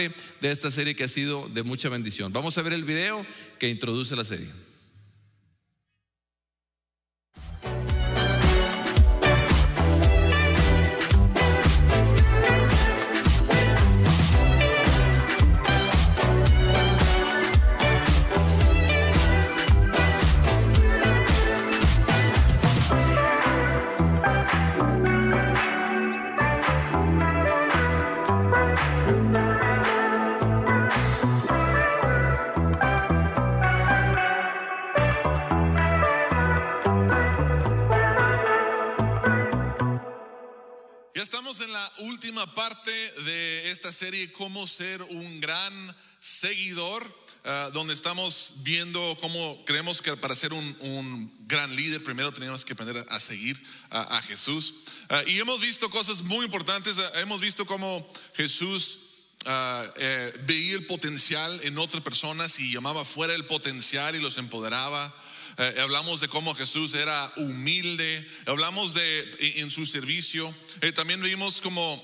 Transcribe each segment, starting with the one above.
parte de esta serie que ha sido de mucha bendición. Vamos a ver el video que introduce la serie. En la última parte de esta serie, cómo ser un gran seguidor, donde estamos viendo cómo creemos que para ser un gran líder primero tenemos que aprender a seguir a Jesús, y hemos visto cosas muy importantes. Hemos visto cómo Jesús veía el potencial en otras personas y llamaba fuera el potencial y los empoderaba. Hablamos de cómo Jesús era humilde, hablamos de en su servicio. También vimos cómo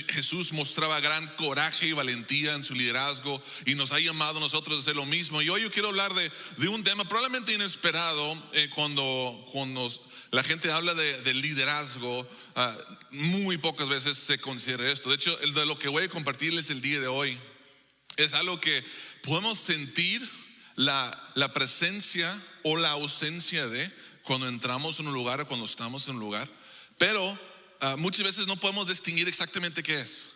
Jesús mostraba gran coraje y valentía en su liderazgo y nos ha llamado a nosotros a hacer lo mismo. Y hoy yo quiero hablar de un tema probablemente inesperado. Cuando la gente habla de liderazgo, muy pocas veces se considera esto. De hecho, de lo que voy a compartirles el día de hoy es algo que podemos sentir la presencia o la ausencia de cuando entramos en un lugar o cuando estamos en un lugar, pero muchas veces no podemos distinguir exactamente qué es.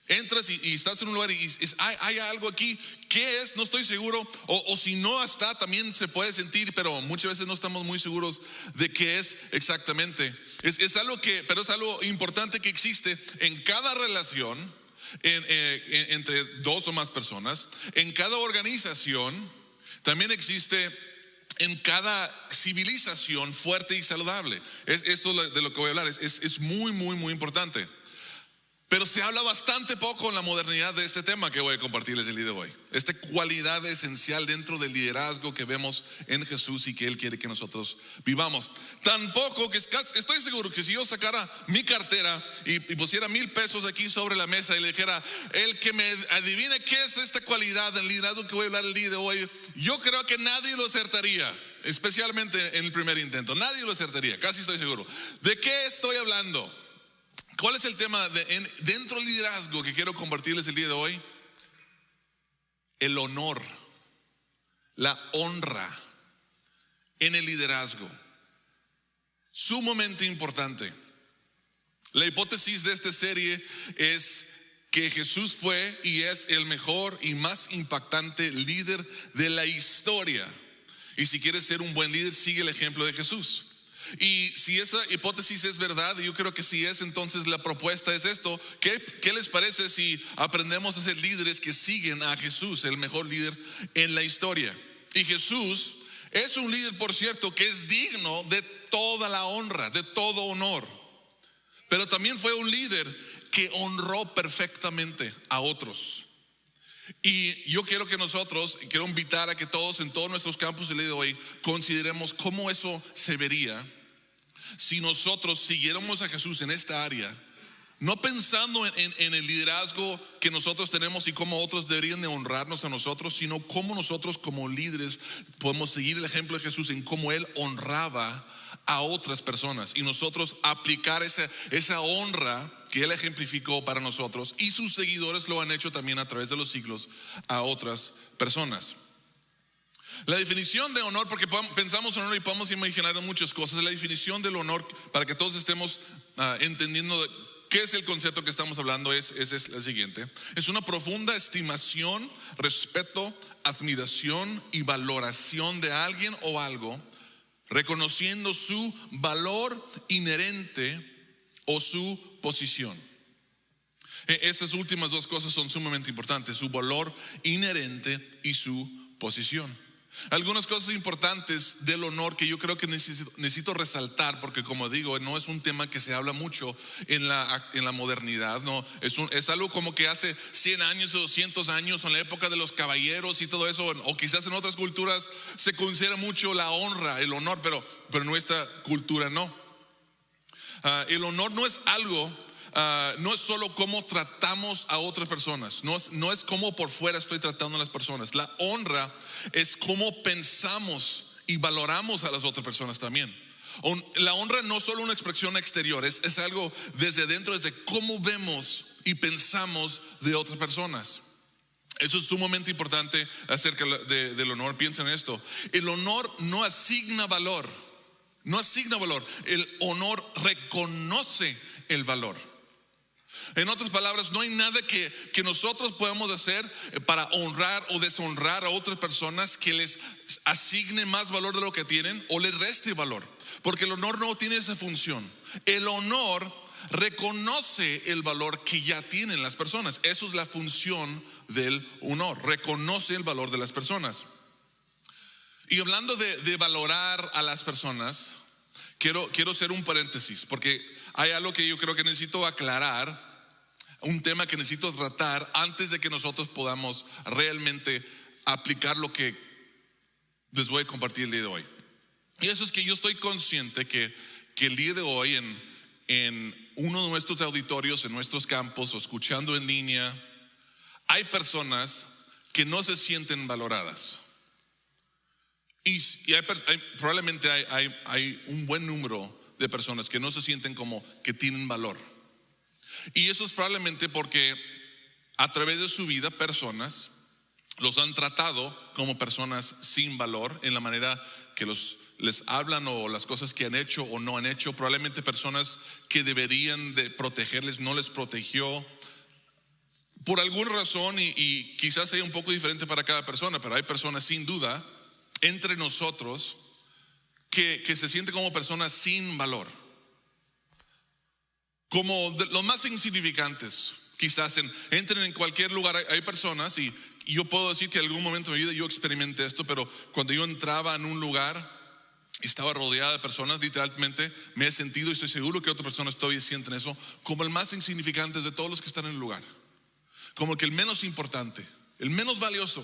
Entras y estás en un lugar y hay algo aquí, ¿qué es? No estoy seguro, o si no está, también se puede sentir, pero muchas veces no estamos muy seguros de qué es exactamente. Es algo pero es algo importante que existe en cada relación, entre dos o más personas, en cada organización. También existe en cada civilización fuerte y saludable. Esto de lo que voy a hablar es muy, muy, muy importante. Pero se habla bastante poco en la modernidad de este tema que voy a compartirles el día de hoy. Esta cualidad esencial dentro del liderazgo que vemos en Jesús y que Él quiere que nosotros vivamos. Tampoco que estoy seguro que si yo sacara mi cartera y pusiera $1,000 aquí sobre la mesa y le dijera, el que me adivine qué es esta cualidad del liderazgo que voy a hablar el día de hoy, yo creo que nadie lo acertaría, especialmente en el primer intento. Nadie lo acertaría, casi estoy seguro. ¿De qué estoy hablando? ¿Cuál es el tema dentro del liderazgo que quiero compartirles el día de hoy? El honor, la honra en el liderazgo. Sumamente importante. La hipótesis de esta serie es que Jesús fue y es el mejor y más impactante líder de la historia. Y si quieres ser un buen líder, sigue el ejemplo de Jesús. Y si esa hipótesis es verdad, y yo creo que sí es, entonces la propuesta es esto. ¿Qué les parece si aprendemos a ser líderes que siguen a Jesús, el mejor líder en la historia? Y Jesús es un líder, por cierto, que es digno de toda la honra, de todo honor. Pero también fue un líder que honró perfectamente a otros. Y yo quiero quiero invitar a que todos en todos nuestros campus el día de hoy consideremos cómo eso se vería si nosotros siguiéramos a Jesús en esta área, no pensando en el liderazgo que nosotros tenemos y cómo otros deberían de honrarnos a nosotros, sino cómo nosotros como líderes podemos seguir el ejemplo de Jesús en cómo Él honraba a otras personas y nosotros aplicar esa honra que Él ejemplificó para nosotros, y sus seguidores lo han hecho también a través de los siglos a otras personas. La definición de honor, porque pensamos en honor y podemos imaginar muchas cosas. La definición del honor, para que todos estemos entendiendo qué es el concepto que estamos hablando, es la siguiente: es una profunda estimación, respeto, admiración y valoración de alguien o algo, reconociendo su valor inherente o su posición. Esas últimas dos cosas son sumamente importantes: su valor inherente y su posición. Algunas cosas importantes del honor que yo creo que necesito resaltar, porque como digo, no es un tema que se habla mucho en la modernidad, no, es algo como que hace 100 años o 200 años, en la época de los caballeros y todo eso, o quizás en otras culturas se considera mucho la honra, el honor, pero en nuestra cultura no. El honor no es algo no es solo cómo tratamos a otras personas, no es cómo por fuera estoy tratando a las personas. La honra es cómo pensamos y valoramos a las otras personas también. La honra no es solo una expresión exterior, es algo desde dentro, desde cómo vemos y pensamos de otras personas. Eso es sumamente importante acerca del honor. Piensen en esto: el honor no asigna valor, el honor reconoce el valor. En otras palabras, no hay nada que nosotros podamos hacer para honrar o deshonrar a otras personas que les asigne más valor de lo que tienen o les reste valor, porque el honor no tiene esa función. El honor reconoce el valor que ya tienen las personas. Eso es la función del honor, reconoce el valor de las personas. Y hablando de valorar a las personas, quiero hacer un paréntesis, porque hay algo que yo creo que necesito aclarar, un tema que necesito tratar antes de que nosotros podamos realmente aplicar lo que les voy a compartir el día de hoy. Y eso es que yo estoy consciente que el día de hoy en uno de nuestros auditorios, en nuestros campos o escuchando en línea, hay personas que no se sienten valoradas. Y probablemente hay un buen número de personas que no se sienten como que tienen valor. Y eso es probablemente porque a través de su vida personas los han tratado como personas sin valor en la manera que les hablan o las cosas que han hecho o no han hecho. Probablemente personas que deberían de protegerles no les protegió por alguna razón, y quizás sea un poco diferente para cada persona, pero hay personas sin duda entre nosotros que se sienten como personas sin valor, como los más insignificantes. Quizás entren en cualquier lugar. Hay personas, y yo puedo decir que en algún momento de mi vida yo experimenté esto, pero cuando yo entraba en un lugar, estaba rodeada de personas, literalmente me he sentido, y estoy seguro que otras personas todavía sienten eso, como el más insignificante de todos los que están en el lugar, como que el menos importante, el menos valioso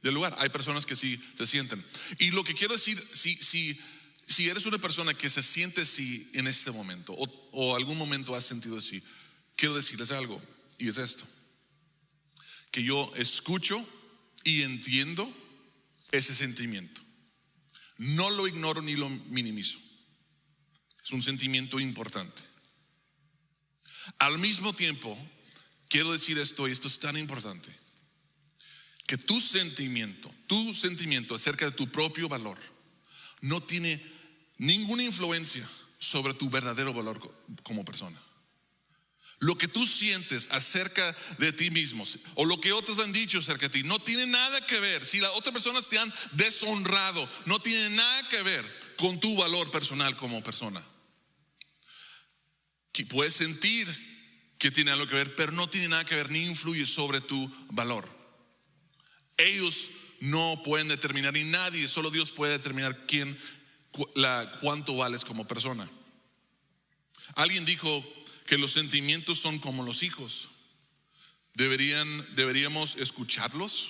del lugar. Hay personas que sí se sienten. Y lo que quiero decir, si eres una persona que se siente así en este momento, o algún momento has sentido así, quiero decirles algo, y es esto: que yo escucho y entiendo ese sentimiento. No lo ignoro ni lo minimizo. Es un sentimiento importante. Al mismo tiempo, quiero decir esto, y esto es tan importante, que tu sentimiento acerca de tu propio valor no tiene ninguna influencia sobre tu verdadero valor como persona. Lo que tú sientes acerca de ti mismo o lo que otros han dicho acerca de ti no tiene nada que ver. Si las otras personas te han deshonrado, no tiene nada que ver con tu valor personal como persona. Que puedes sentir que tiene algo que ver, pero no tiene nada que ver ni influye sobre tu valor. Ellos no pueden determinar, ni nadie, solo Dios puede determinar cuánto vales como persona. Alguien dijo que los sentimientos son como los hijos. Deberíamos escucharlos,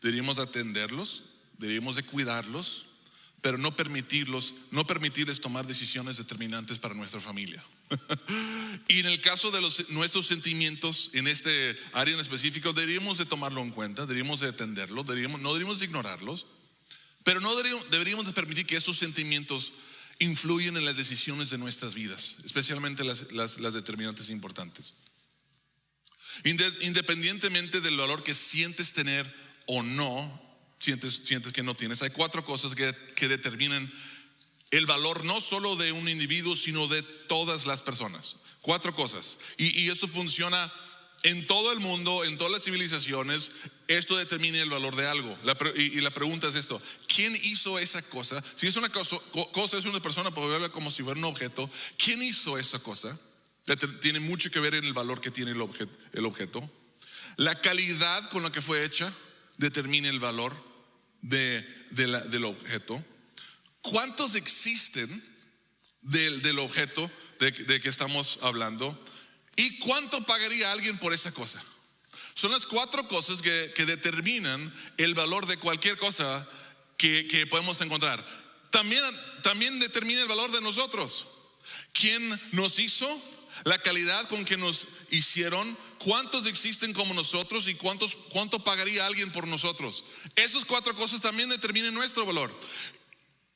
deberíamos atenderlos, deberíamos de cuidarlos, pero no permitirles tomar decisiones determinantes para nuestra familia. Y en el caso de nuestros sentimientos en este área en específico, deberíamos de tomarlo en cuenta, deberíamos de atenderlo, no deberíamos de ignorarlos, pero no deberíamos de permitir que estos sentimientos influyen en las decisiones de nuestras vidas, especialmente las determinantes importantes. Independientemente del valor que sientes tener o no, sientes que no tienes, hay 4 cosas que determinan el valor no solo de un individuo, sino de todas las personas. 4 cosas. Y eso funciona en todo el mundo, en todas las civilizaciones. Esto determina el valor de algo. Y la pregunta es esto: ¿quién hizo esa cosa? Si es una cosa es una persona, puedo verla como si fuera un objeto. ¿Quién hizo esa cosa? Tiene mucho que ver en el valor que tiene el objeto. La calidad con la que fue hecha determina el valor del objeto. ¿Cuántos existen del objeto de que estamos hablando? ¿Y cuánto pagaría alguien por esa cosa? Son las 4 cosas que determinan el valor de cualquier cosa que podemos encontrar. También determina el valor de nosotros. ¿Quién nos hizo? la calidad con que nos hicieron, cuántos existen como nosotros y cuánto pagaría alguien por nosotros. Esas 4 cosas también determinan nuestro valor.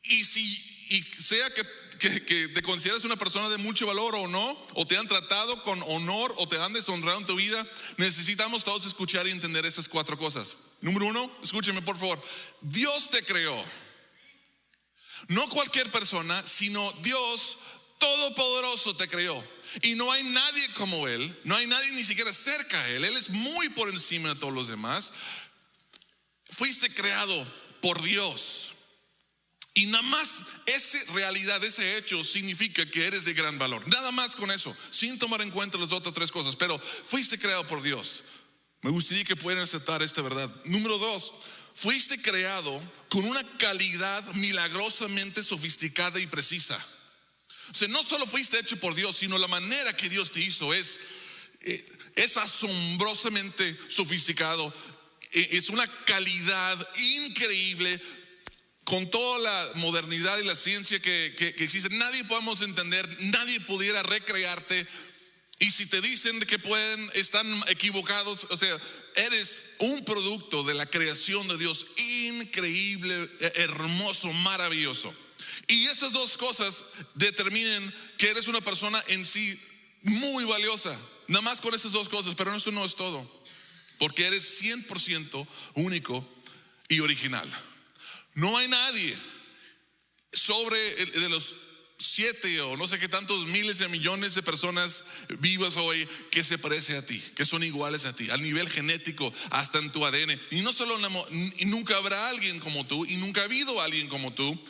Y sea que te consideres una persona de mucho valor o no, o te han tratado con honor o te han deshonrado en tu vida, necesitamos todos escuchar y entender estas 4 cosas. Número 1, escúcheme por favor. Dios te creó. No cualquier persona, sino Dios Todopoderoso te creó. Y no hay nadie como Él, no hay nadie ni siquiera cerca a Él. Él es muy por encima de todos los demás. Fuiste creado por Dios. Y nada más esa realidad, ese hecho significa que eres de gran valor. Nada más con eso, sin tomar en cuenta las otras 3 cosas. Pero fuiste creado por Dios. Me gustaría que pudieran aceptar esta verdad. Número 2, fuiste creado con una calidad milagrosamente sofisticada y precisa. O sea, no solo fuiste hecho por Dios, sino la manera que Dios te hizo es asombrosamente sofisticado. Es una calidad increíble, con toda la modernidad y la ciencia que existe. Nadie podemos entender, nadie pudiera recrearte. Y si te dicen que están equivocados. O sea, eres un producto de la creación de Dios, increíble, hermoso, maravilloso. Y esas 2 cosas determinan que eres una persona en sí muy valiosa. Nada más con esas 2 cosas, pero eso no es todo. Porque eres 100% único y original. No hay nadie de los 7 o no sé qué tantos miles de millones de personas vivas hoy que se parece a ti, que son iguales a ti, a nivel genético, hasta en tu ADN. Y no solo, y nunca habrá alguien como tú, y nunca ha habido alguien como tú.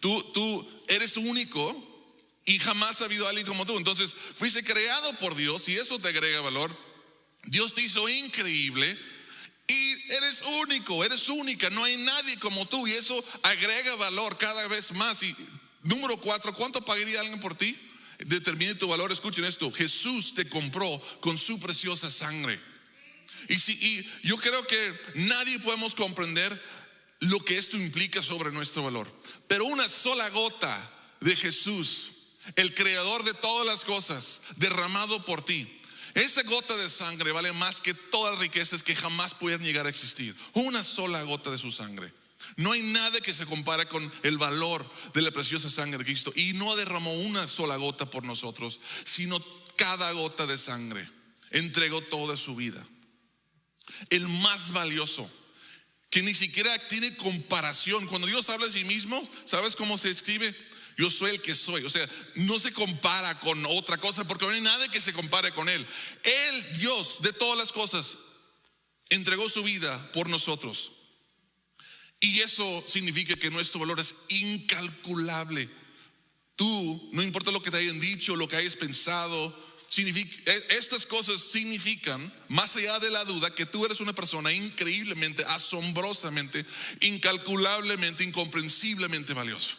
Tú eres único y jamás ha habido alguien como tú. Entonces fuiste creado por Dios y eso te agrega valor. Dios te hizo increíble y eres único, eres única. No hay nadie como tú y eso agrega valor cada vez más. Y número 4, ¿cuánto pagaría alguien por ti? Determine tu valor. Escuchen esto: Jesús te compró con su preciosa sangre. Y yo creo que nadie podemos comprender lo que esto implica sobre nuestro valor. Pero una sola gota de Jesús, el creador de todas las cosas, derramado por ti, esa gota de sangre vale más que todas las riquezas que jamás pudieran llegar a existir. Una sola gota de su sangre. No hay nada que se compare con el valor de la preciosa sangre de Cristo. Y no derramó una sola gota por nosotros, sino cada gota de sangre. Entregó toda su vida. El más valioso, que ni siquiera tiene comparación. Cuando Dios habla de sí mismo, ¿sabes cómo se escribe? Yo soy el que soy. O sea, no se compara con otra cosa, porque no hay nada que se compare con Él. Él, Dios de todas las cosas, entregó su vida por nosotros. Y eso significa que nuestro valor es incalculable. Tú, no importa lo que te hayan dicho, lo que hayas pensado, estas cosas significan, más allá de la duda, que tú eres una persona increíblemente, asombrosamente, incalculablemente, incomprensiblemente valioso.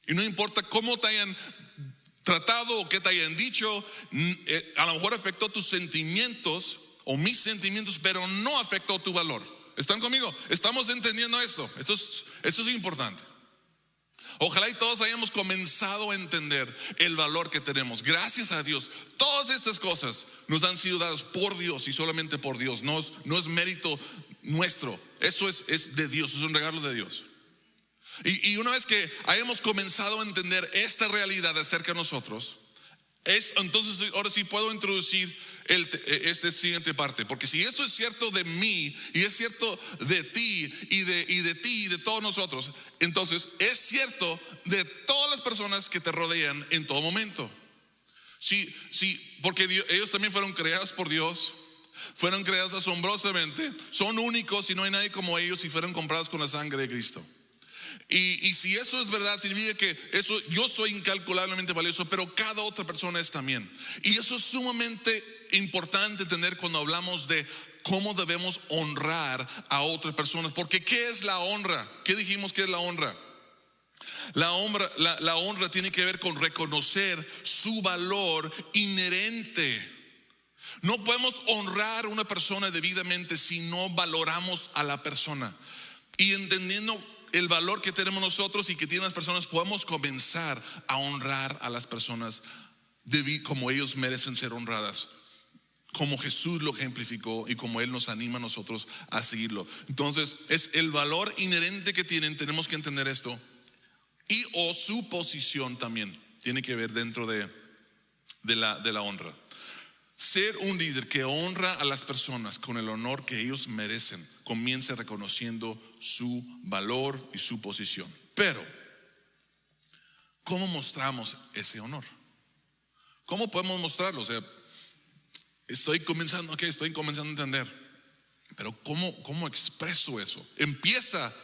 Y no importa cómo te hayan tratado o qué te hayan dicho, a lo mejor afectó tus sentimientos o mis sentimientos, pero no afectó tu valor. ¿Están conmigo? ¿Estamos entendiendo esto? Esto es importante. Ojalá y todos hayamos comenzado a entender el valor que tenemos. Gracias a Dios, todas estas cosas nos han sido dadas por Dios y solamente por Dios. No es mérito nuestro. Esto es de Dios, es un regalo de Dios. Y una vez que hayamos comenzado a entender esta realidad acerca de nosotros, entonces ahora sí puedo introducir esta siguiente parte. Porque si esto es cierto de mí y es cierto de ti y de ti y de todos nosotros, entonces es cierto de todas las personas que te rodean en todo momento. Sí, porque ellos también fueron creados por Dios, fueron creados asombrosamente, son únicos y no hay nadie como ellos y fueron comprados con la sangre de Cristo. Y si eso es verdad, significa que yo soy incalculablemente valioso, pero cada otra persona es también. Y eso es sumamente importante entender cuando hablamos de cómo debemos honrar a otras personas. Porque ¿qué es la honra? ¿Qué dijimos que es la honra? La honra tiene que ver con reconocer su valor inherente. No podemos honrar a una persona debidamente si no valoramos a la persona. Y entendiendo el valor que tenemos nosotros y que tienen las personas, podemos comenzar a honrar a las personas como ellos merecen ser honradas, como Jesús lo ejemplificó y como Él nos anima a nosotros a seguirlo. Entonces es el valor inherente que tienen, tenemos que entender esto, y o su posición también tiene que ver dentro de la honra. Ser un líder que honra a las personas con el honor que ellos merecen, comienza reconociendo su valor y su posición. Pero ¿cómo mostramos ese honor? ¿Cómo podemos mostrarlo? O sea, estoy comenzando a entender, pero ¿cómo expreso eso? Empieza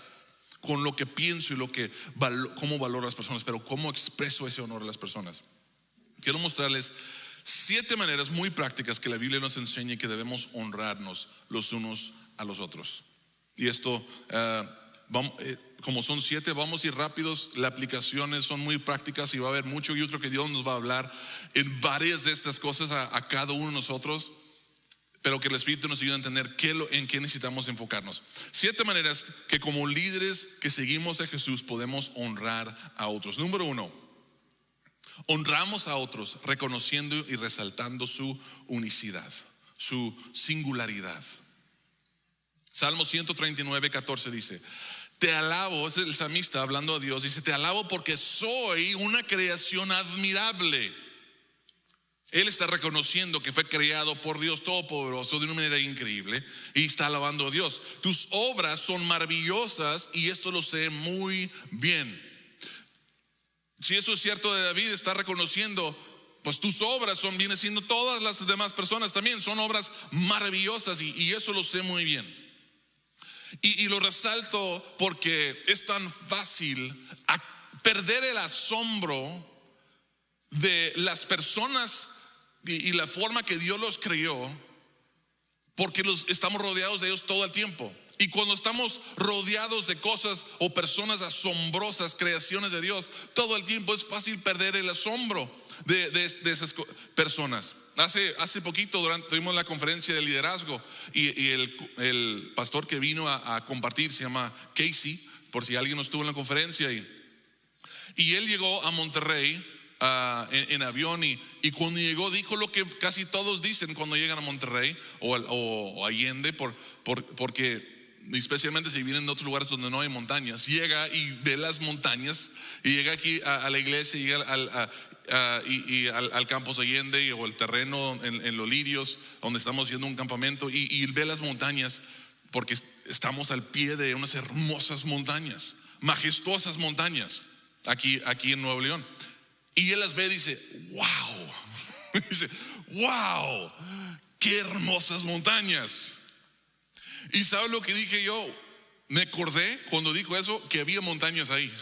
con lo que pienso y cómo valoro a las personas, pero ¿cómo expreso ese honor a las personas? Quiero mostrarles 7 maneras muy prácticas que la Biblia nos enseña y que debemos honrarnos los unos a los otros. Y esto, como son 7, vamos a ir rápidos. Las aplicaciones son muy prácticas y va a haber mucho. Yo creo que Dios nos va a hablar en varias de estas cosas a cada uno de nosotros, pero que el Espíritu nos ayude a entender en qué necesitamos enfocarnos. 7 maneras que como líderes que seguimos a Jesús podemos honrar a otros. Número 1, honramos a otros reconociendo y resaltando su unicidad, su singularidad. Salmo 139:14 dice: te alabo, es el salmista hablando a Dios, dice: te alabo porque soy una creación admirable. Él está reconociendo que fue creado por Dios Todopoderoso de una manera increíble y está alabando a Dios. Tus obras son maravillosas y esto lo sé muy bien. Si eso es cierto de David, está reconociendo, pues tus obras vienen siendo todas las demás personas también, son obras maravillosas y eso lo sé muy bien. Y lo resalto porque es tan fácil perder el asombro de las personas y la forma que Dios los creó, porque estamos rodeados de ellos todo el tiempo. Y cuando estamos rodeados de cosas o personas asombrosas, creaciones de Dios, todo el tiempo es fácil perder el asombro de esas personas. Hace poquito tuvimos la conferencia de liderazgo y el pastor que vino a compartir se llama Casey, por si alguien no estuvo en la conferencia, y él llegó a Monterrey en avión y cuando llegó dijo lo que casi todos dicen cuando llegan a Monterrey o Allende, porque especialmente si vienen de otros lugares donde no hay montañas, llega y ve las montañas y llega aquí a la iglesia y llega al Campos Allende o el terreno en Los Lirios donde estamos haciendo un campamento y ve las montañas porque estamos al pie de unas hermosas montañas, majestuosas montañas aquí en Nuevo León, y él las ve y dice: wow, dice: wow, qué hermosas montañas. ¿Y sabe lo que dije yo? Me acordé cuando dijo eso que había montañas ahí.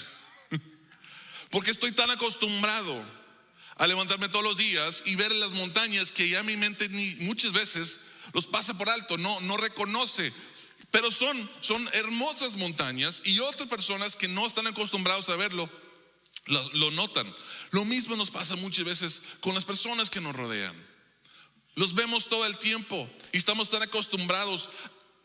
Porque estoy tan acostumbrado a levantarme todos los días y ver las montañas que ya mi mente muchas veces los pasa por alto, no reconoce. Pero son hermosas montañas y otras personas que no están acostumbrados a verlo lo notan. Lo mismo nos pasa muchas veces con las personas que nos rodean. Los vemos todo el tiempo y estamos tan acostumbrados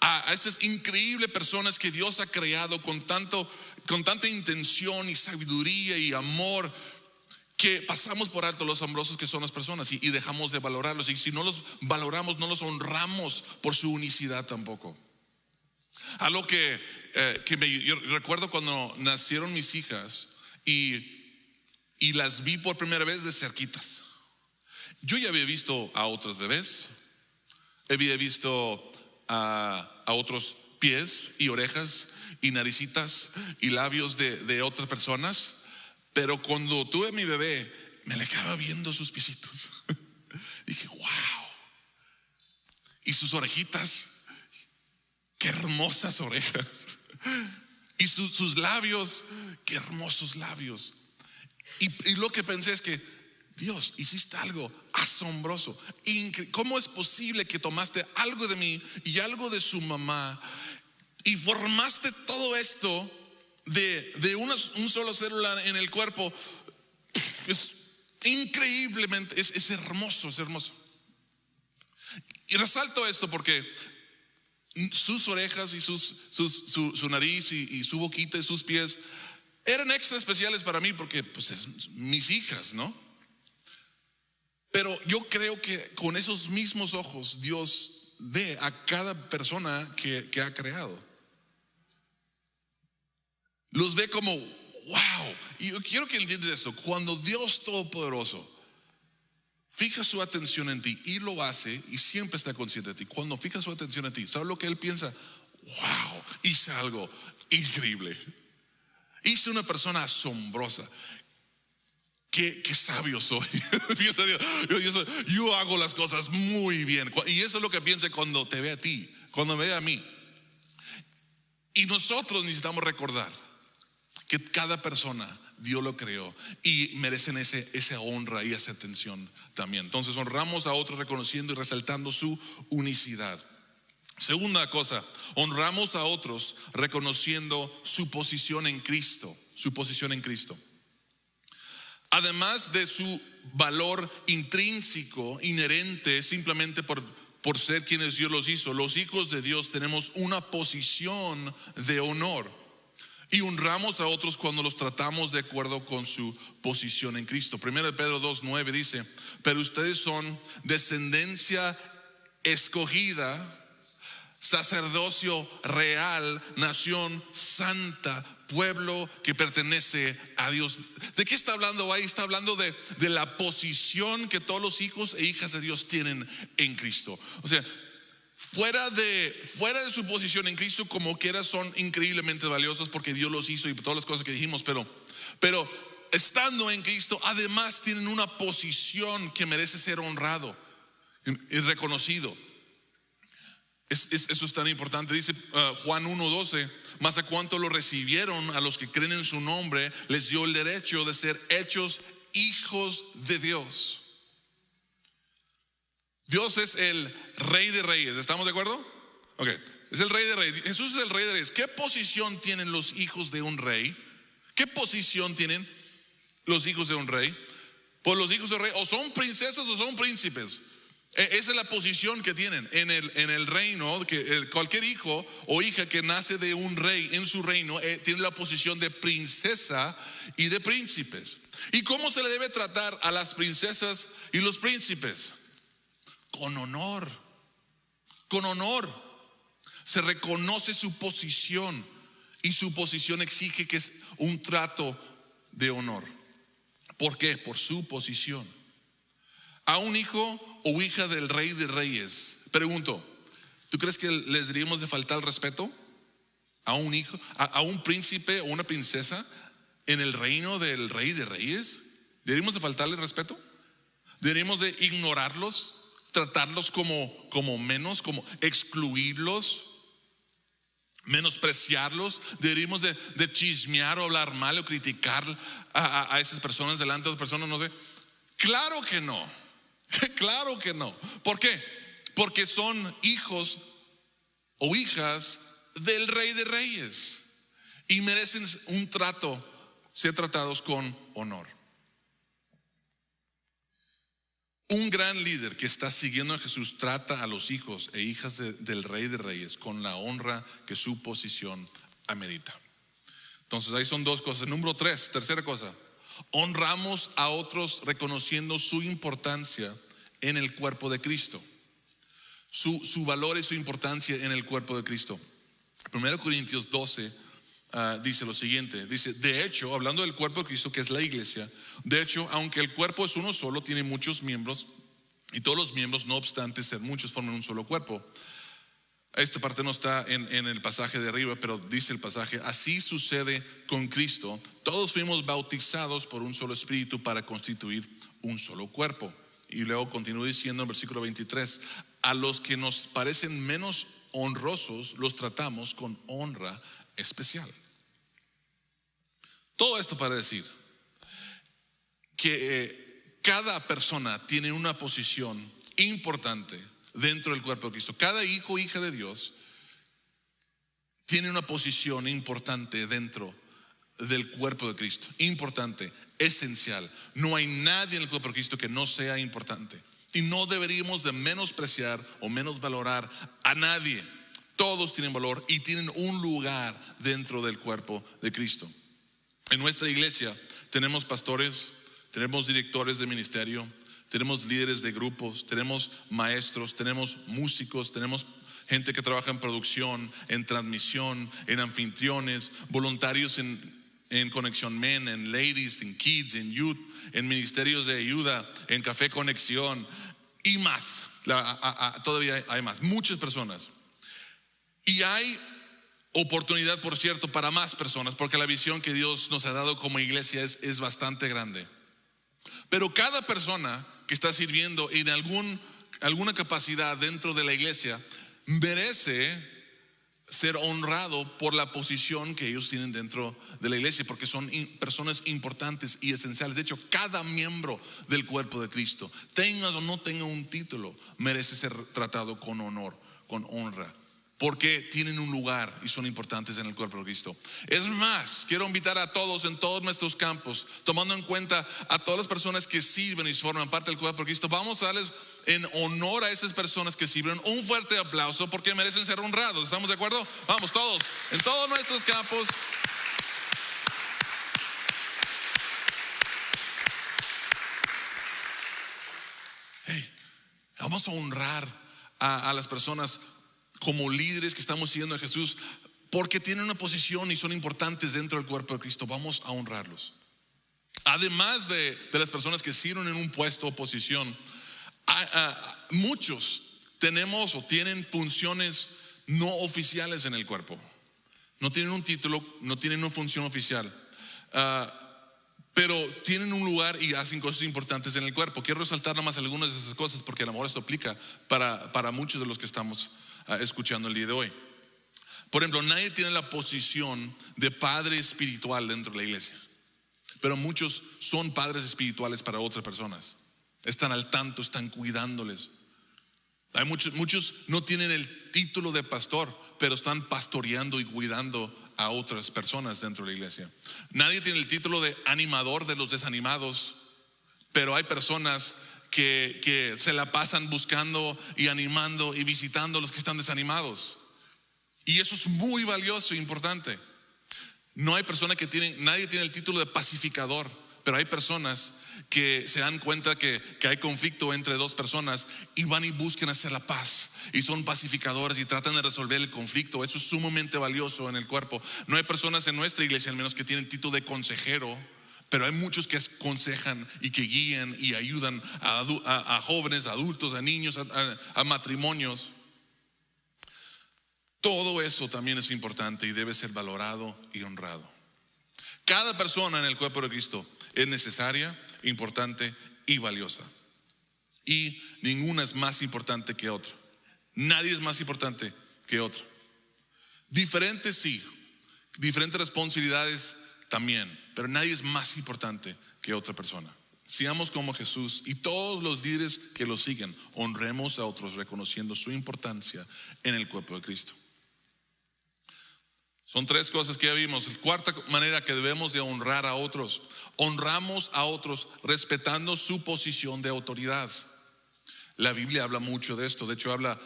a estas increíbles personas que Dios ha creado con tanta intención y sabiduría y amor, que pasamos por alto los asombrosos que son las personas y dejamos de valorarlos. Y si no los valoramos, no los honramos por su unicidad tampoco. Algo que yo recuerdo cuando nacieron mis hijas y las vi por primera vez de cerquitas. Yo ya había visto a otros bebés, había visto a otros pies y orejas y naricitas y labios de otras personas, pero cuando tuve a mi bebé me le quedaba viendo sus pisitos. Dije: wow, y sus orejitas, qué hermosas orejas, y sus labios, qué hermosos labios. Y lo que pensé es que: Dios, hiciste algo asombroso. ¿Cómo es posible que tomaste algo de mí y algo de su mamá y formaste todo esto de un solo célula en el cuerpo? Es increíblemente, es hermoso, es hermoso. Y resalto esto porque sus orejas y su nariz y su boquita y sus pies eran extra especiales para mí porque pues mis hijas, ¿no? Pero yo creo que con esos mismos ojos Dios ve a cada persona que ha creado. Los ve como, wow. Y yo quiero que entiendas esto. Cuando Dios Todopoderoso fija su atención en ti y lo hace, y siempre está consciente de ti, cuando fija su atención en ti, ¿sabes lo que Él piensa? Wow, hice algo increíble. Hice una persona asombrosa. Qué sabio soy. Yo hago las cosas muy bien. Y eso es lo que piensa cuando te ve a ti, cuando me ve a mí. Y nosotros necesitamos recordar que cada persona Dios lo creó y merecen esa honra y esa atención también. Entonces honramos a otros reconociendo y resaltando su unicidad. Segunda cosa, honramos a otros reconociendo su posición en Cristo. Su posición en Cristo. Además de su valor intrínseco, inherente, simplemente por ser quienes Dios los hizo, los hijos de Dios tenemos una posición de honor. Y honramos a otros cuando los tratamos de acuerdo con su posición en Cristo. 1 Pedro 2:9 dice: pero ustedes son descendencia escogida, sacerdocio real, nación santa, pueblo que pertenece a Dios. ¿De qué está hablando ahí? Está hablando de la posición que todos los hijos e hijas de Dios tienen en Cristo. O sea, fuera de su posición en Cristo, como quiera, son increíblemente valiosos porque Dios los hizo y todas las cosas que dijimos, pero estando en Cristo, además tienen una posición que merece ser honrado y reconocido. Eso es tan importante. Dice Juan 1:12: mas a cuanto lo recibieron, a los que creen en su nombre, les dio el derecho de ser hechos hijos de Dios. Dios es el Rey de Reyes, ¿estamos de acuerdo? Ok, es el Rey de Reyes. Jesús es el Rey de Reyes. ¿Qué posición tienen los hijos de un rey? ¿Qué posición tienen los hijos de un rey? Pues los hijos de un rey o son princesas o son príncipes. Esa es la posición que tienen en el reino. Que cualquier hijo o hija que nace de un rey en su reino tiene la posición de princesa y de príncipes. ¿Y cómo se le debe tratar a las princesas y los príncipes? Con honor. Con honor. Se reconoce su posición y su posición exige que es un trato de honor. ¿Por qué? Por su posición. A un hijo o hija del Rey de Reyes, pregunto, ¿tú crees que les deberíamos de faltar el respeto? ¿A un hijo, a un príncipe o una princesa en el reino del Rey de Reyes? ¿Deberíamos de faltarle el respeto? ¿Deberíamos de ignorarlos? ¿Tratarlos como menos, como excluirlos? ¿Menospreciarlos? ¿Deberíamos de chismear o hablar mal o criticar a esas personas delante de otras personas? No sé. Claro que no. Claro que no. ¿Por qué? Porque son hijos o hijas del Rey de Reyes y merecen un trato, ser tratados con honor. Un gran líder que está siguiendo a Jesús trata a los hijos e hijas del Rey de Reyes con la honra que su posición amerita. Entonces ahí son dos cosas. Número 3, tercera cosa: honramos a otros reconociendo su importancia en el cuerpo de Cristo. Su valor y su importancia en el cuerpo de Cristo. 1 Corintios 12 dice lo siguiente. Dice: de hecho, hablando del cuerpo de Cristo, que es la iglesia, de hecho, aunque el cuerpo es uno solo, tiene muchos miembros, y todos los miembros, no obstante ser muchos, forman un solo cuerpo. Esta parte no está en el pasaje de arriba, pero dice el pasaje: así sucede con Cristo. Todos fuimos bautizados por un solo espíritu para constituir un solo cuerpo. Y luego continúa diciendo en versículo 23: a los que nos parecen menos honrosos los tratamos con honra especial. Todo esto para decir que cada persona tiene una posición importante dentro del cuerpo de Cristo. Cada hijo o hija de Dios tiene una posición importante dentro del cuerpo de Cristo. Importante, esencial. No hay nadie en el cuerpo de Cristo que no sea importante. Y no deberíamos de menospreciar o menos valorar a nadie. Todos tienen valor y tienen un lugar dentro del cuerpo de Cristo. En nuestra iglesia tenemos pastores, tenemos directores de ministerio, tenemos líderes de grupos, tenemos maestros, tenemos músicos, tenemos gente que trabaja en producción, en transmisión, en anfitriones, voluntarios en Conexión Men, en Ladies, en Kids, en Youth, en ministerios de ayuda, en Café Conexión y más. Todavía hay más, muchas personas. Y hay oportunidad, por cierto, para más personas, porque la visión que Dios nos ha dado como iglesia es bastante grande. Pero cada persona que está sirviendo en alguna capacidad dentro de la iglesia merece ser honrado por la posición que ellos tienen dentro de la iglesia, porque son personas importantes y esenciales. De hecho, cada miembro del cuerpo de Cristo, tenga o no tenga un título, merece ser tratado con honor, con honra, porque tienen un lugar y son importantes en el cuerpo de Cristo. Es más, quiero invitar a todos en todos nuestros campos, tomando en cuenta a todas las personas que sirven y forman parte del cuerpo de Cristo, vamos a darles en honor a esas personas que sirven un fuerte aplauso, porque merecen ser honrados. ¿Estamos de acuerdo? Vamos todos, en todos nuestros campos. Hey, vamos a honrar a las personas como líderes que estamos siguiendo a Jesús, porque tienen una posición y son importantes dentro del cuerpo de Cristo. Vamos a honrarlos. Además de las personas que sirven en un puesto o posición, muchos tenemos o tienen funciones no oficiales en el cuerpo. No tienen un título, no tienen una función oficial, pero tienen un lugar y hacen cosas importantes en el cuerpo. Quiero resaltar nada más algunas de esas cosas, porque a lo mejor esto aplica para muchos de los que estamos escuchando el día de hoy. Por ejemplo, nadie tiene la posición de padre espiritual dentro de la iglesia, pero muchos son padres espirituales para otras personas. Están al tanto, están cuidándoles. Hay muchos no tienen el título de pastor, pero están pastoreando y cuidando a otras personas dentro de la iglesia. Nadie tiene el título de animador de los desanimados, pero hay personas que se la pasan buscando y animando y visitando a los que están desanimados. Y eso es muy valioso e importante. No hay persona nadie tiene el título de pacificador, pero hay personas que se dan cuenta que hay conflicto entre dos personas y van y buscan hacer la paz y son pacificadores y tratan de resolver el conflicto. Eso es sumamente valioso en el cuerpo. No hay personas en nuestra iglesia al menos que tienen título de consejero, pero hay muchos que aconsejan y que guían y ayudan a jóvenes, adultos, a niños, a matrimonios. Todo eso también es importante y debe ser valorado y honrado. Cada persona en el cuerpo de Cristo es necesaria, importante y valiosa. Y ninguna es más importante que otra. Nadie es más importante que otro. Diferentes sí, diferentes responsabilidades también, pero nadie es más importante que otra persona. Seamos como Jesús y todos los líderes que lo siguen, honremos a otros reconociendo su importancia en el cuerpo de Cristo. Son tres cosas que ya vimos. La cuarta manera que debemos de honrar a otros: honramos a otros respetando su posición de autoridad. La Biblia habla mucho de esto. De hecho, habla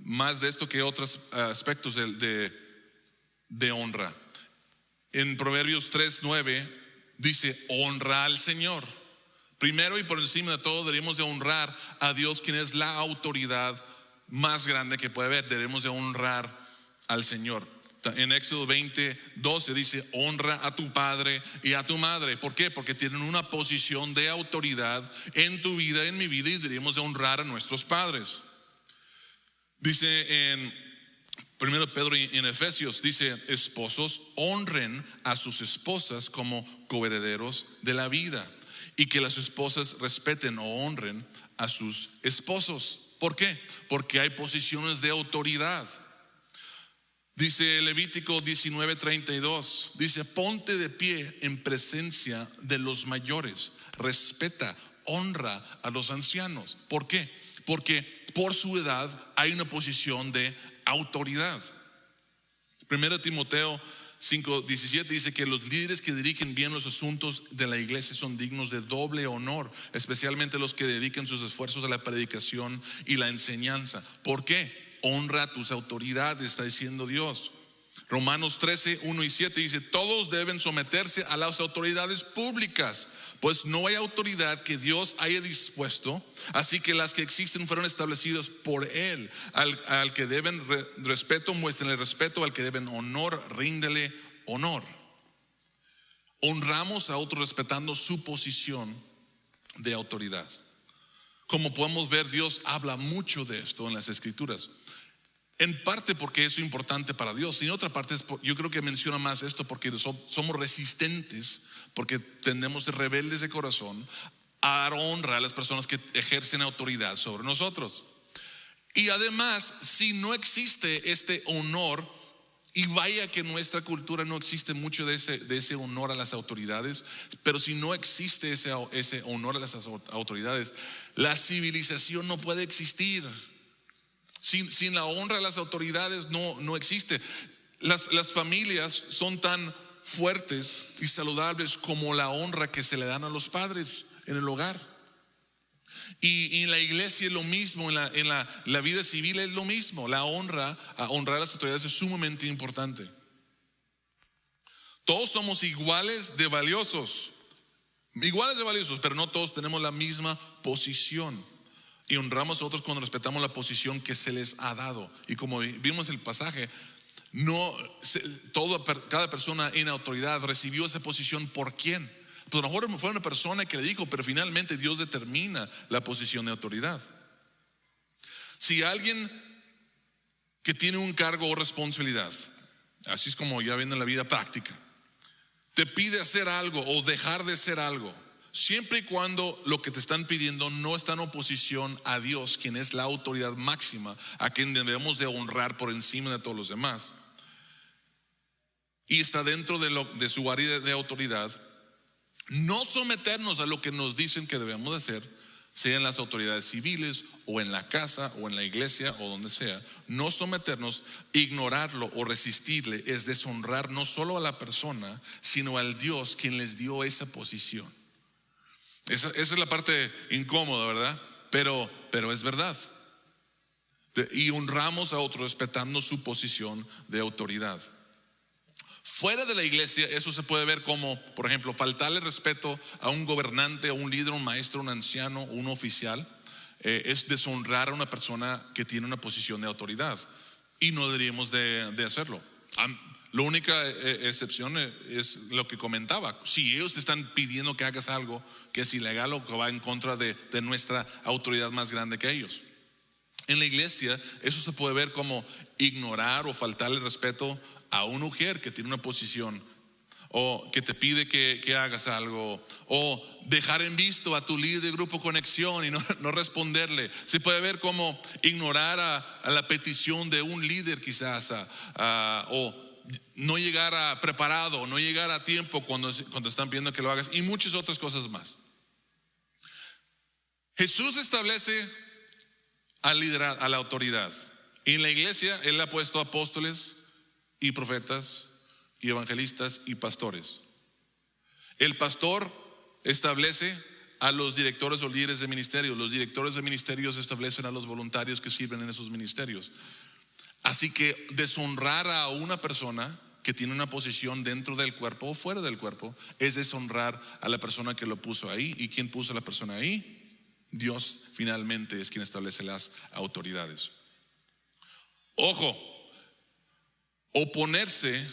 más de esto que otros aspectos de honra. En Proverbios 3:9 dice: honra al Señor. Primero y por encima de todo debemos de honrar a Dios, quien es la autoridad más grande que puede haber. Debemos de honrar al Señor. En Éxodo 20:12 dice: honra a tu padre y a tu madre. ¿Por qué? Porque tienen una posición de autoridad en tu vida, en mi vida, y debemos de honrar a nuestros padres. Dice en 1 Pedro y en Efesios, dice: esposos, honren a sus esposas como coherederos de la vida, y que las esposas respeten o honren a sus esposos. ¿Por qué? Porque hay posiciones de autoridad. Dice Levítico 19:32, dice: ponte de pie en presencia de los mayores, respeta, honra a los ancianos. ¿Por qué? Porque por su edad hay una posición de autoridad. 1 Timoteo 5:17 dice que los líderes que dirigen bien los asuntos de la iglesia son dignos de doble honor, especialmente los que dedican sus esfuerzos a la predicación y la enseñanza. ¿Por qué? Honra a tus autoridades, está diciendo Dios. Romanos 13, 1 y 7 dice: todos deben someterse a las autoridades públicas, pues no hay autoridad que Dios haya dispuesto, así que las que existen fueron establecidas por Él. Al que deben respeto, muéstrenle respeto; al que deben honor, ríndele honor. Honramos a otros respetando su posición de autoridad. Como podemos ver, Dios habla mucho de esto en las Escrituras. En parte porque es importante para Dios, y en otra parte yo creo que menciona más esto porque somos resistentes, porque tendemos a ser rebeldes de corazón a dar honra a las personas que ejercen autoridad sobre nosotros. Y además, si no existe este honor, y vaya que en nuestra cultura no existe mucho de ese honor a las autoridades, pero si no existe ese honor a las autoridades, la civilización no puede existir. Sin la honra a las autoridades no existe. Las familias son tan fuertes y saludables como la honra que se le dan a los padres en el hogar. Y en la iglesia es lo mismo, en la vida civil es lo mismo. La honrar a las autoridades es sumamente importante. Todos somos iguales de valiosos, pero no todos tenemos la misma posición. Y honramos a otros cuando respetamos la posición que se les ha dado. Y como vimos el pasaje, cada persona en autoridad recibió esa posición. ¿Por quién? Pues a lo mejor fue una persona que le dijo, pero finalmente Dios determina la posición de autoridad. Si alguien que tiene un cargo o responsabilidad, así es como ya viene en la vida práctica, te pide hacer algo o dejar de hacer algo, siempre y cuando lo que te están pidiendo no está en oposición a Dios, quien es la autoridad máxima, a quien debemos de honrar por encima de todos los demás, y está dentro de su área de autoridad, no someternos a lo que nos dicen que debemos de hacer, sea en las autoridades civiles o en la casa o en la iglesia o donde sea. No someternos, ignorarlo o resistirle es deshonrar no solo a la persona, sino al Dios quien les dio esa posición. Esa es la parte incómoda, ¿verdad? Pero es verdad. Y honramos a otros respetando su posición de autoridad. Fuera de la iglesia, eso se puede ver como, por ejemplo, faltarle respeto a un gobernante, a un líder, un maestro, un anciano, un oficial. Es deshonrar a una persona que tiene una posición de autoridad, y no deberíamos de hacerlo. La única excepción es lo que comentaba. Si ellos te están pidiendo que hagas algo que es ilegal o que va en contra de nuestra autoridad más grande que ellos. En la iglesia eso se puede ver como ignorar o faltarle respeto a una mujer que tiene una posición, o que te pide que hagas algo, o dejar en visto a tu líder de grupo Conexión y no responderle. Se puede ver como ignorar a la petición de un líder quizás, o no llegar preparado, no llegar a tiempo cuando están pidiendo que lo hagas, y muchas otras cosas más. Jesús establece al liderazgo, a la autoridad. En la iglesia Él ha puesto apóstoles y profetas y evangelistas y pastores. El pastor establece a los directores o líderes de ministerio. Los directores de ministerios establecen a los voluntarios que sirven en esos ministerios. Así que deshonrar a una persona que tiene una posición dentro del cuerpo o fuera del cuerpo es deshonrar a la persona que lo puso ahí. ¿Y quién puso a la persona ahí? Dios finalmente es quien establece las autoridades. Ojo, oponerse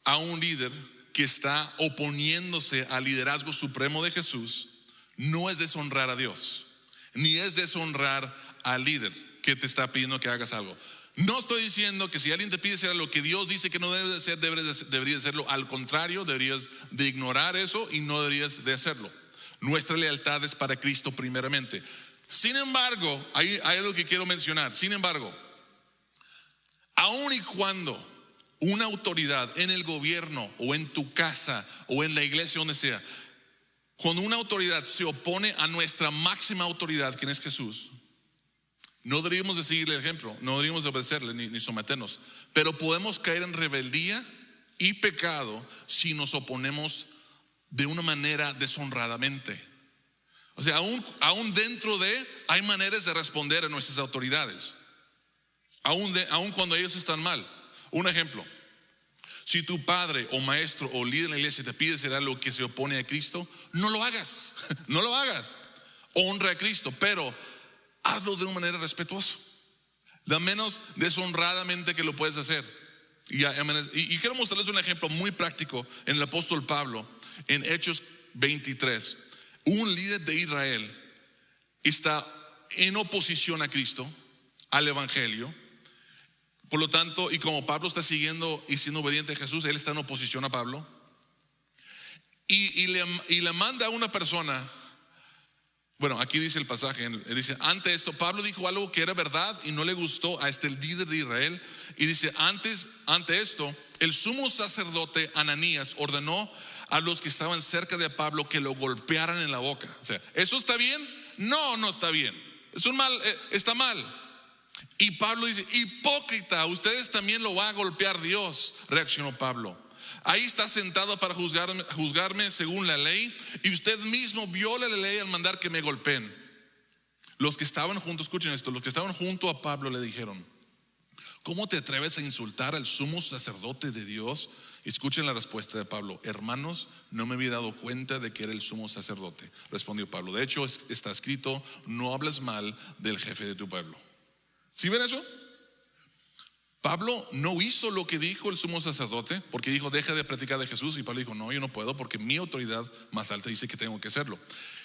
a un líder que está oponiéndose al liderazgo supremo de Jesús no es deshonrar a Dios, ni es deshonrar al líder que te está pidiendo que hagas algo. No estoy diciendo que si alguien te pide hacer lo que Dios dice que no debes de hacer, deberías hacerlo. Al contrario, deberías de ignorar eso y no deberías de hacerlo. Nuestra lealtad es para Cristo primeramente. Sin embargo, hay algo que quiero mencionar. Sin embargo, aun y cuando una autoridad en el gobierno o en tu casa o en la iglesia, donde sea, cuando una autoridad se opone a nuestra máxima autoridad, quien es Jesús, no deberíamos de seguirle el ejemplo, no deberíamos de obedecerle ni someternos, pero podemos caer en rebeldía y pecado si nos oponemos de una manera deshonradamente. O sea, aún dentro hay maneras de responder a nuestras autoridades, aún cuando ellos están mal. Un ejemplo: Si tu padre o maestro o líder en la iglesia te pide hacer algo que se opone a Cristo, no lo hagas. No lo hagas. Honra a Cristo, pero hazlo de una manera respetuosa, la menos deshonradamente que lo puedes hacer. Y quiero mostrarles un ejemplo muy práctico en el apóstol Pablo, en Hechos 23. Un líder de Israel está en oposición a Cristo, al evangelio. Por lo tanto, y como Pablo está siguiendo y siendo obediente a Jesús, él está en oposición a Pablo. Y le manda a una persona. Bueno, aquí dice el pasaje, dice, ante esto Pablo dijo algo que era verdad y no le gustó a este líder de Israel. Y dice, ante esto, el sumo sacerdote Ananías ordenó a los que estaban cerca de Pablo que lo golpearan en la boca. O sea, ¿eso está bien? No, no está bien. Está mal. Y Pablo dice, hipócrita, ustedes también lo va a golpear Dios, reaccionó Pablo. Ahí está sentado para juzgarme según la ley, y usted mismo viola la ley al mandar que me golpeen. Los que estaban juntos, escuchen esto, los que estaban junto a Pablo le dijeron, ¿cómo te atreves a insultar al sumo sacerdote de Dios? Escuchen la respuesta de Pablo. Hermanos, no me había dado cuenta de que era el sumo sacerdote, respondió Pablo. De hecho, está escrito, no hables mal del jefe de tu pueblo. ¿Sí ven eso? Pablo no hizo lo que dijo el sumo sacerdote, porque dijo, deja de predicar de Jesús. Y Pablo dijo, no, yo no puedo, porque mi autoridad más alta dice que tengo que hacerlo.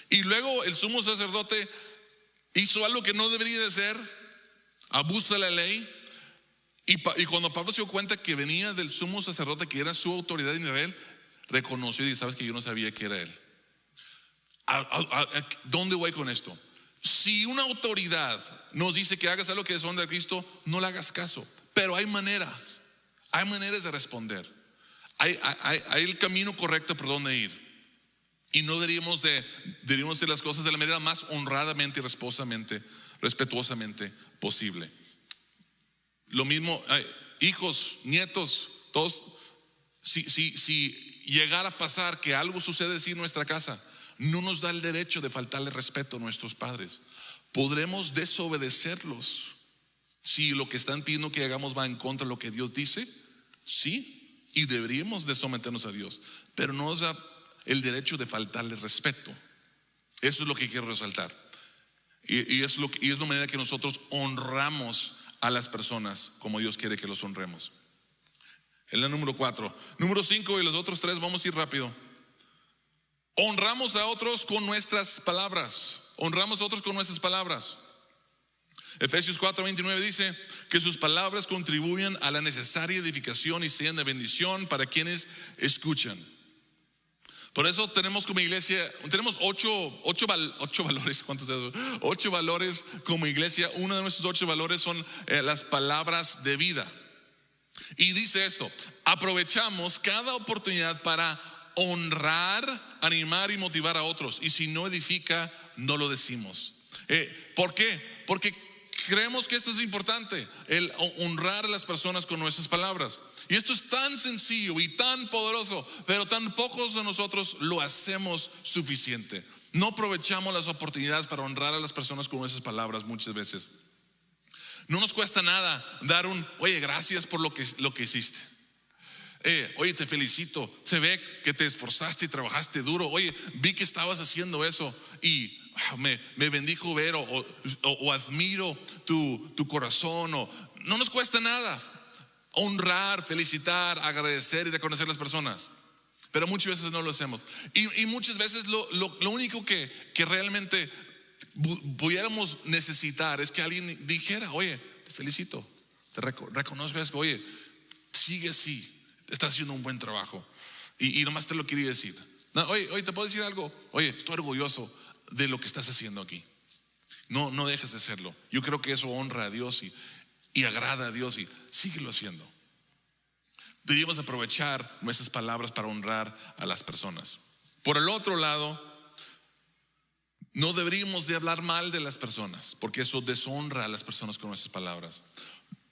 Y luego el sumo sacerdote hizo algo que no debería de ser, abusa de la ley. Y cuando Pablo se dio cuenta que venía del sumo sacerdote, que era su autoridad en Israel, reconoció y dice, sabes que yo no sabía que era él. ¿Dónde voy con esto? Si una autoridad nos dice que hagas algo que deshonra a Cristo, no le hagas caso. Pero hay maneras de responder. Hay el camino correcto por donde ir. Y no deberíamos hacer las cosas de la manera más honradamente y respetuosamente posible. Lo mismo, hijos, nietos, todos. Si llegara a pasar que algo sucede así en nuestra casa, no nos da el derecho de faltarle respeto a nuestros padres. Podremos desobedecerlos si lo que están pidiendo que hagamos va en contra de lo que Dios dice. Sí, y deberíamos de someternos a Dios, pero no nos da el derecho de faltarle respeto. Eso es lo que quiero resaltar. Y es la manera que nosotros honramos a las personas como Dios quiere que los honremos. Es la número 4. Número 5 y los otros 3 vamos a ir rápido. Honramos a otros con nuestras palabras. Honramos a otros con nuestras palabras. Efesios 4:29 dice que sus palabras contribuyen a la necesaria edificación y sean de bendición para quienes escuchan. Por eso tenemos como iglesia, tenemos 8 valores. ¿Cuántos de esos? 8 valores como iglesia. Uno de nuestros 8 valores son las palabras de vida. Y dice esto: aprovechamos cada oportunidad para honrar, animar y motivar a otros. Y si no edifica, no lo decimos. ¿Por qué? Porque creemos que esto es importante, el honrar a las personas con nuestras palabras. Y esto es tan sencillo y tan poderoso, pero tan pocos de nosotros lo hacemos suficiente. No aprovechamos las oportunidades para honrar a las personas con nuestras palabras muchas veces. No nos cuesta nada dar oye, gracias por lo que hiciste. Oye, te felicito, se ve que te esforzaste y trabajaste duro. Oye, vi que estabas haciendo eso y me bendijo ver o admiro tu corazón. No nos cuesta nada honrar, felicitar, agradecer y reconocer a las personas, pero muchas veces no lo hacemos. Y muchas veces lo único que realmente pudiéramos necesitar es que alguien dijera: oye, te felicito, te reconozco esto, oye, sigue así, estás haciendo un buen trabajo. Y nomás te lo quería decir. No, oye, te puedo decir algo. Oye, estoy orgulloso de lo que estás haciendo aquí. No dejes de hacerlo. Yo creo que eso honra a Dios y agrada a Dios, y síguelo haciendo. Deberíamos aprovechar nuestras palabras para honrar a las personas. Por el otro lado, no deberíamos de hablar mal de las personas, porque eso deshonra a las personas con nuestras palabras.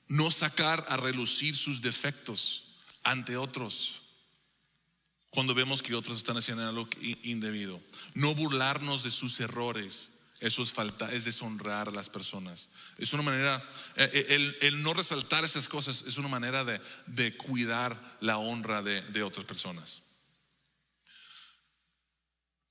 No sacar a relucir sus defectos ante otros cuando vemos que otros están haciendo algo indebido. No burlarnos de sus errores Eso es deshonrar a las personas. Es una manera, el no resaltar esas cosas es una manera de cuidar la honra de otras personas.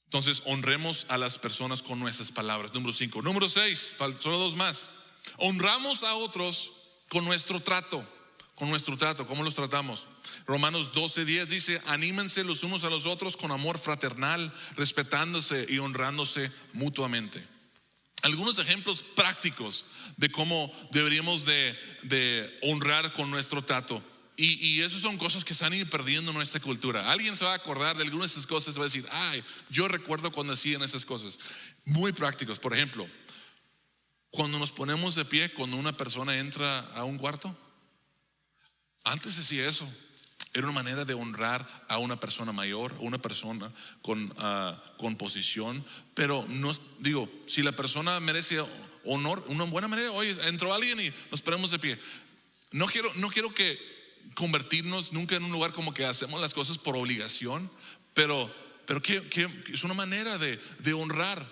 Entonces, honremos a las personas con nuestras palabras. Número 5. Número 6, solo 2 más. Honramos a otros con nuestro trato. Con nuestro trato, ¿cómo los tratamos? Romanos 12:10 dice: anímense los unos a los otros con amor fraternal, respetándose y honrándose mutuamente. Algunos ejemplos prácticos de cómo deberíamos de honrar con nuestro trato. Y esas son cosas que se han ido perdiendo en nuestra cultura. Alguien se va a acordar de algunas de esas cosas y va a decir: ay, yo recuerdo cuando hacían esas cosas. Muy prácticos. Por ejemplo, cuando nos ponemos de pie cuando una persona entra a un cuarto. Antes hacía eso. Era una manera de honrar a una persona mayor, a una persona con posición. Pero no digo, si la persona merece honor, una buena manera, oye, entró alguien y nos ponemos de pie. No quiero que convertirnos nunca en un lugar como que hacemos las cosas por obligación, pero que es una manera de honrar,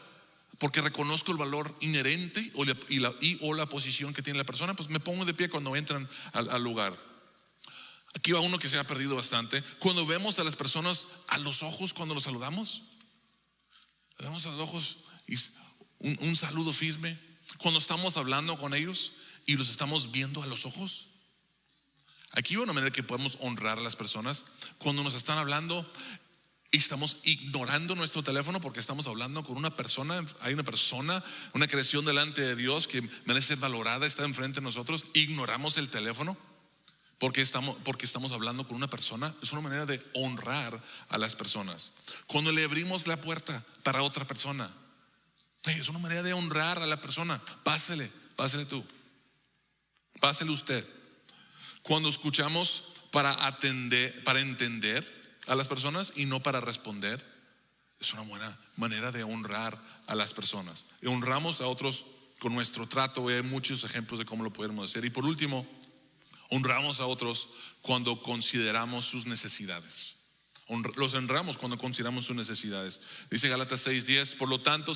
porque reconozco el valor inherente o la posición que tiene la persona. Pues me pongo de pie cuando entran al lugar. Aquí va uno que se ha perdido bastante. Cuando vemos a las personas a los ojos cuando los saludamos, vemos a los ojos y un saludo firme. Cuando estamos hablando con ellos y los estamos viendo a los ojos. Aquí va una manera que podemos honrar a las personas. Cuando nos están hablando y estamos ignorando nuestro teléfono porque estamos hablando con una persona. Hay una persona, una creación delante de Dios que merece ser valorada, está enfrente de nosotros. Ignoramos el teléfono porque estamos hablando con una persona. Es una manera de honrar a las personas. Cuando le abrimos la puerta para otra persona, es una manera de honrar a la persona. Pásele tú, pásele usted. Cuando escuchamos para entender a las personas y no para responder, es una buena manera de honrar a las personas. Y honramos a otros con nuestro trato. Hay muchos ejemplos de cómo lo podemos hacer. Y por último, honramos a otros cuando consideramos sus necesidades. Los honramos cuando consideramos sus necesidades. Dice Gálatas 6:10: por lo tanto,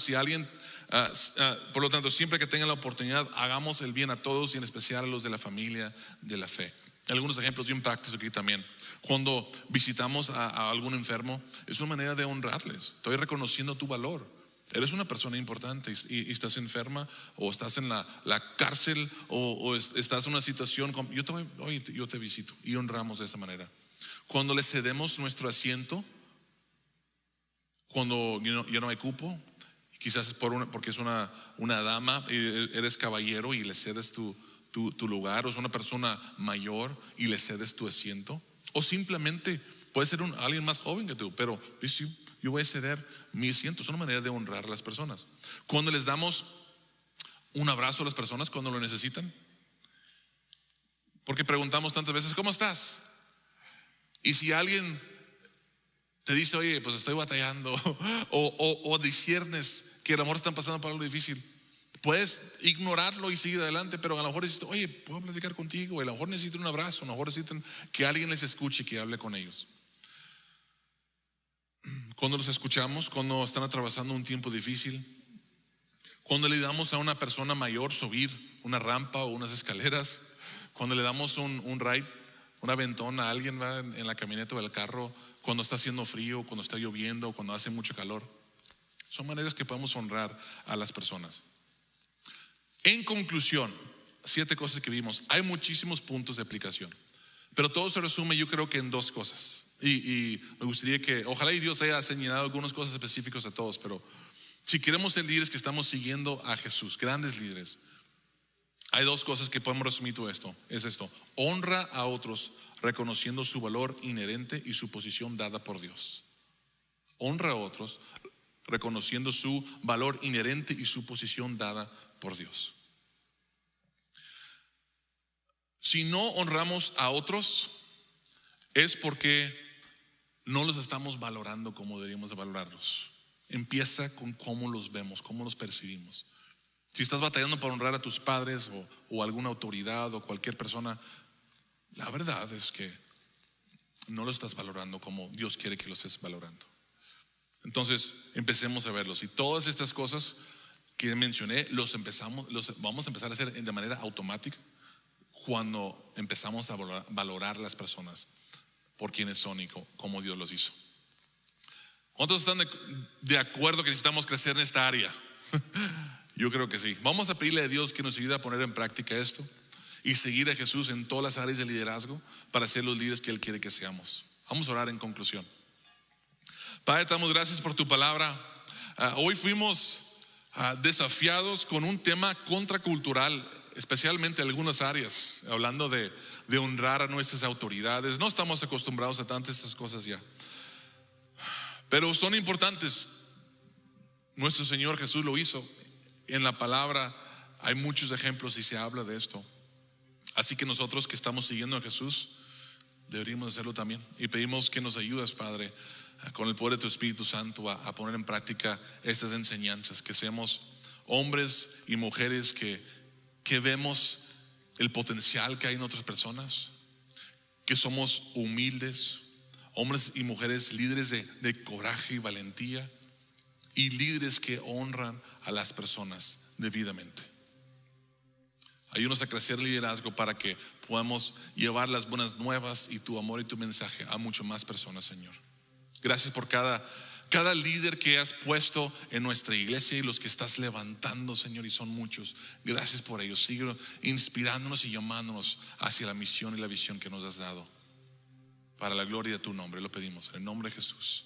siempre que tengan la oportunidad, hagamos el bien a todos y en especial a los de la familia de la fe. Algunos ejemplos bien prácticos aquí también. Cuando visitamos a algún enfermo, es una manera de honrarles. Estoy reconociendo tu valor. Eres una persona importante y estás enferma, o estás en la cárcel, o estás en una situación. Yo te visito, y honramos de esa manera. Cuando le cedemos nuestro asiento, cuando ya no hay cupo, quizás es porque es una dama, eres caballero y le cedes tu lugar, o es una persona mayor y le cedes tu asiento, o simplemente puede ser alguien más joven que tú, pero yo voy a ceder mi asiento. Es una manera de honrar a las personas. Cuando les damos un abrazo a las personas cuando lo necesitan, porque preguntamos tantas veces: ¿cómo estás? Y si alguien te dice: oye, pues estoy batallando, o disciernes que a lo mejor están pasando por algo difícil, puedes ignorarlo y seguir adelante, pero a lo mejor dices: oye, puedo platicar contigo. A lo mejor necesitan un abrazo, a lo mejor necesitan que alguien les escuche y que hable con ellos. Cuando los escuchamos, cuando están atravesando un tiempo difícil, cuando le damos a una persona mayor subir una rampa o unas escaleras, cuando le damos un ride, un aventón a alguien en la camioneta o el carro, cuando está haciendo frío, cuando está lloviendo, cuando hace mucho calor. Son maneras que podemos honrar a las personas. En conclusión, 7 cosas que vimos. Hay muchísimos puntos de aplicación, pero todo se resume, yo creo, que en 2 cosas. Y me gustaría que, ojalá y Dios haya señalado algunas cosas específicas a todos, pero si queremos ser líderes que estamos siguiendo a Jesús, grandes líderes, hay 2 cosas que podemos resumir todo esto. Es esto: honra a otros reconociendo su valor inherente y su posición dada por Dios. Honra a otros reconociendo su valor inherente y su posición dada por Dios. Si no honramos a otros, es porque no los estamos valorando como deberíamos de valorarlos. Empieza con cómo los vemos, cómo los percibimos. Si estás batallando para honrar a tus padres o alguna autoridad o cualquier persona, la verdad es que no los estás valorando como Dios quiere que los estés valorando. Entonces empecemos a verlos. Y todas estas cosas que mencioné los vamos a empezar a hacer de manera automática cuando empezamos a valorar las personas por quienes son y cómo Dios los hizo. ¿Cuántos están de acuerdo que necesitamos crecer en esta área? Yo creo que sí. Vamos a pedirle a Dios que nos ayude a poner en práctica esto y seguir a Jesús en todas las áreas de liderazgo para ser los líderes que Él quiere que seamos. Vamos a orar en conclusión. Padre, te damos gracias por tu palabra. Hoy fuimos desafiados con un tema contracultural, especialmente en algunas áreas, hablando de honrar a nuestras autoridades. No estamos acostumbrados a tantas estas cosas ya, pero son importantes. Nuestro Señor Jesús lo hizo. En la palabra hay muchos ejemplos y se habla de esto. Así que nosotros que estamos siguiendo a Jesús deberíamos hacerlo también. Y pedimos que nos ayudes, Padre, con el poder de tu Espíritu Santo a poner en práctica estas enseñanzas. Que seamos hombres y mujeres que vemos el potencial que hay en otras personas, que somos humildes, hombres y mujeres líderes de coraje y valentía, y líderes que honran a las personas debidamente. Ayúdanos a crecer el liderazgo para que podamos llevar las buenas nuevas y tu amor y tu mensaje a mucho más personas, Señor. Gracias por cada líder que has puesto en nuestra iglesia y los que estás levantando, Señor, y son muchos. Gracias por ellos. Sigue inspirándonos y llamándonos hacia la misión y la visión que nos has dado. Para la gloria de tu nombre lo pedimos, en el nombre de Jesús.